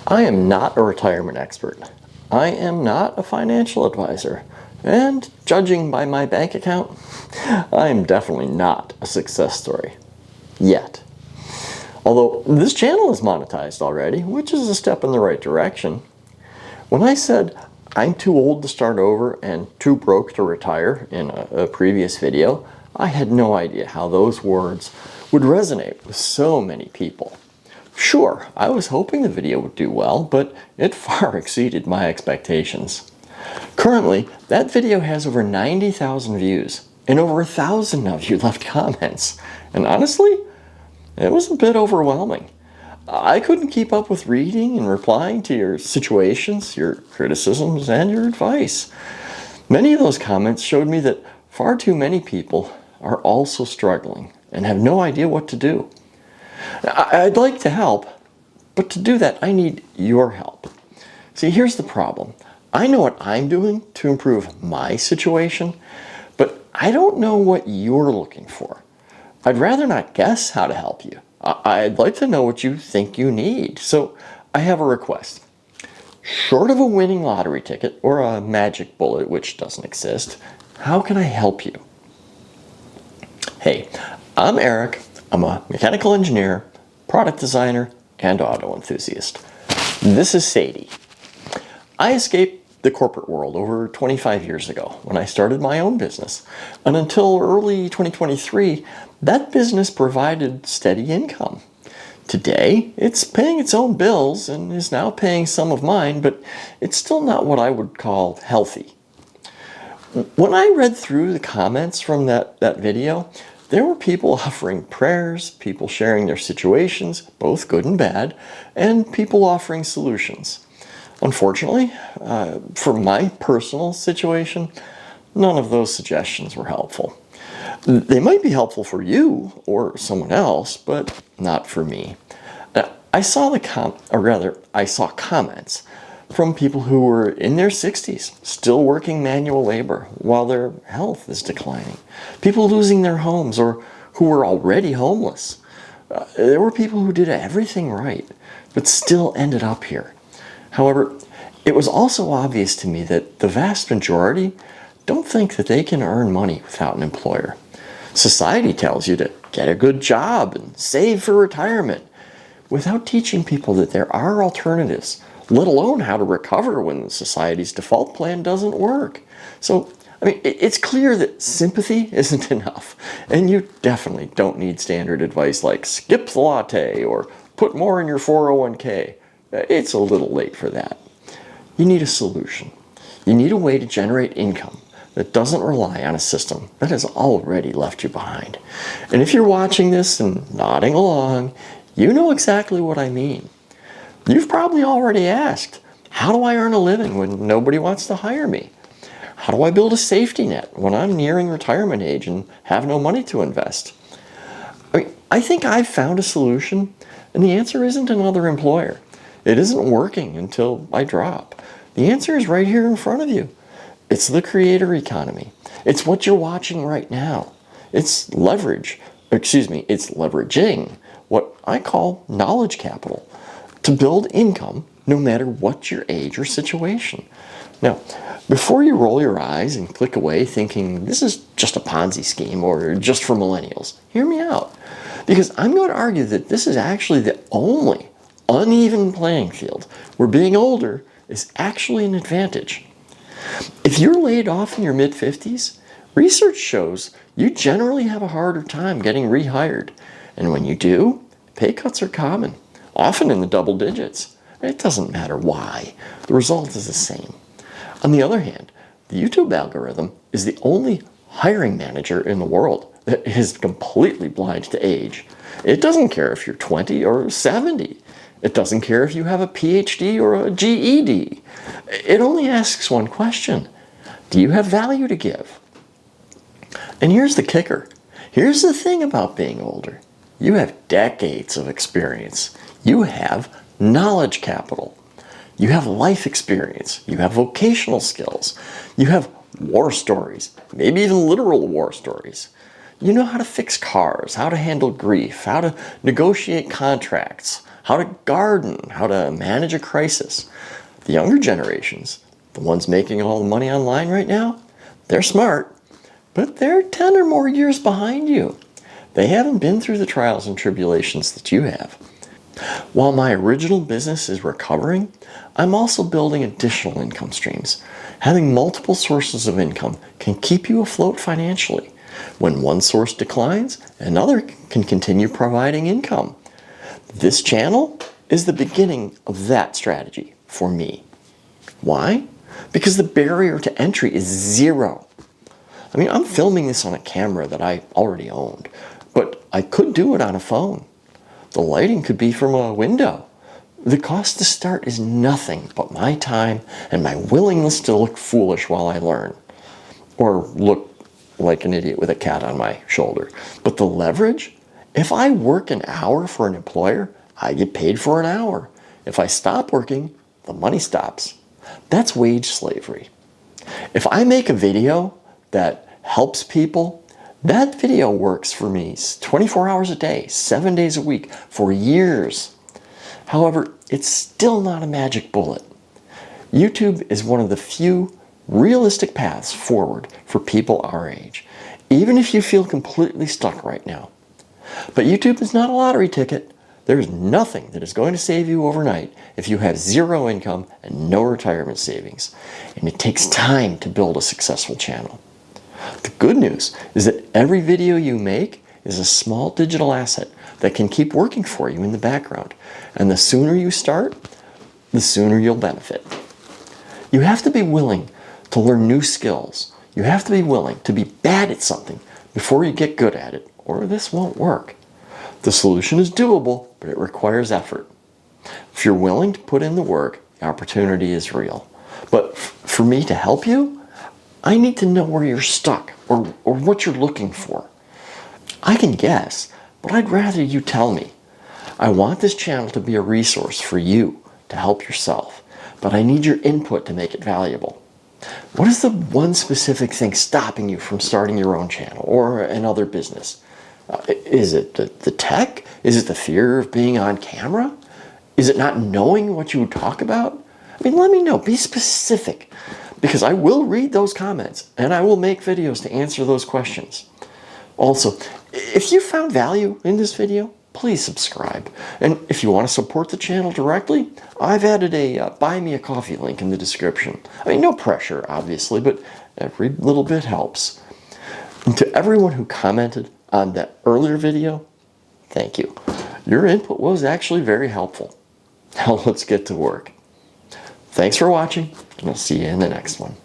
I am not a retirement expert. I am not a financial advisor. And judging by my bank account, I am definitely not a success story. Yet. Although this channel is monetized already, which is a step in the right direction. When I said I'm too old to start over and too broke to retire in a previous video, I had no idea how those words would resonate with so many people. Sure, I was hoping the video would do well, but it far exceeded my expectations. Currently, that video has over 90,000 views, and over 1,000 of you left comments. And honestly, it was a bit overwhelming. I couldn't keep up with reading and replying to your situations, your criticisms, and your advice. Many of those comments showed me that far too many people are also struggling and have no idea what to do. I'd like to help, but to do that, I need your help. See, here's the problem. I know what I'm doing to improve my situation, but I don't know what you're looking for. I'd rather not guess how to help you. I'd like to know what you think you need. So I have a request. Short of a winning lottery ticket or a magic bullet, which doesn't exist, how can I help you? Hey, I'm Eric. I'm a mechanical engineer, product designer, and auto enthusiast. This is Sadie. I escaped the corporate world over 25 years ago when I started my own business. And until early 2023, that business provided steady income. Today, it's paying its own bills and is now paying some of mine, but it's still not what I would call healthy. When I read through the comments from that video, there were people offering prayers, people sharing their situations, both good and bad, and people offering solutions. Unfortunately, for my personal situation, none of those suggestions were helpful. They might be helpful for you or someone else, but not for me. I saw comments from people who were in their 60s, still working manual labor while their health is declining. People losing their homes or who were already homeless. There were people who did everything right, but still ended up here. However, it was also obvious to me that the vast majority don't think that they can earn money without an employer. Society tells you to get a good job and save for retirement without teaching people that there are alternatives, let alone how to recover when society's default plan doesn't work. So, it's clear that sympathy isn't enough, and you definitely don't need standard advice like skip the latte or put more in your 401k. It's a little late for that. You need a solution. You need a way to generate income that doesn't rely on a system that has already left you behind. And if you're watching this and nodding along, you know exactly what I mean. You've probably already asked, how do I earn a living when nobody wants to hire me? How do I build a safety net when I'm nearing retirement age and have no money to invest? I think I've found a solution, and the answer isn't another employer. It isn't working until I drop. The answer is right here in front of you. It's the creator economy. It's what you're watching right now. It's leveraging what I call knowledge capital to build income no matter what your age or situation. Now, before you roll your eyes and click away thinking this is just a Ponzi scheme or just for millennials, hear me out. Because I'm going to argue that this is actually the only uneven playing field where being older is actually an advantage. If you're laid off in your mid-50s, research shows you generally have a harder time getting rehired. And when you do, pay cuts are common, often in the double digits. It doesn't matter why. The result is the same. On the other hand, the YouTube algorithm is the only hiring manager in the world that is completely blind to age. It doesn't care if you're 20 or 70. It doesn't care if you have a PhD or a GED. It only asks one question. Do you have value to give? And here's the kicker. Here's the thing about being older. You have decades of experience. You have knowledge capital. You have life experience. You have vocational skills. You have war stories, maybe even literal war stories. You know how to fix cars, how to handle grief, how to negotiate contracts, how to garden, how to manage a crisis. The younger generations, the ones making all the money online right now, they're smart, but they're 10 or more years behind you. They haven't been through the trials and tribulations that you have. While my original business is recovering, I'm also building additional income streams. Having multiple sources of income can keep you afloat financially. When one source declines, another can continue providing income. This channel is the beginning of that strategy for me. Why? Because the barrier to entry is zero. I mean, I'm filming this on a camera that I already owned, but I could do it on a phone. The lighting could be from a window. The cost to start is nothing but my time and my willingness to look foolish while I learn. Or look like an idiot with a cat on my shoulder. But the leverage? If I work an hour for an employer, I get paid for an hour. If I stop working, the money stops. That's wage slavery. If I make a video that helps people, that video works for me 24 hours a day, 7 days a week, for years. However, it's still not a magic bullet. YouTube is one of the few realistic paths forward for people our age, even if you feel completely stuck right now. But YouTube is not a lottery ticket. There's nothing that is going to save you overnight if you have zero income and no retirement savings. And it takes time to build a successful channel. The good news is that every video you make is a small digital asset that can keep working for you in the background. And the sooner you start, the sooner you'll benefit. You have to be willing to learn new skills. You have to be willing to be bad at something before you get good at it, or this won't work. The solution is doable, but it requires effort. If you're willing to put in the work, the opportunity is real. But for me to help you, I need to know where you're stuck or what you're looking for. I can guess, but I'd rather you tell me. I want this channel to be a resource for you to help yourself, but I need your input to make it valuable. What is the one specific thing stopping you from starting your own channel or another business? Is it the tech? Is it the fear of being on camera? Is it not knowing what you would talk about? I mean, let me know. Be specific, because I will read those comments and I will make videos to answer those questions. Also, if you found value in this video, please subscribe. And if you want to support the channel directly, I've added a Buy Me a Coffee link in the description. I mean, no pressure, obviously, but every little bit helps. And to everyone who commented on that earlier video, thank you. Your input was actually very helpful. Now let's get to work. Thanks for watching, and I'll see you in the next one.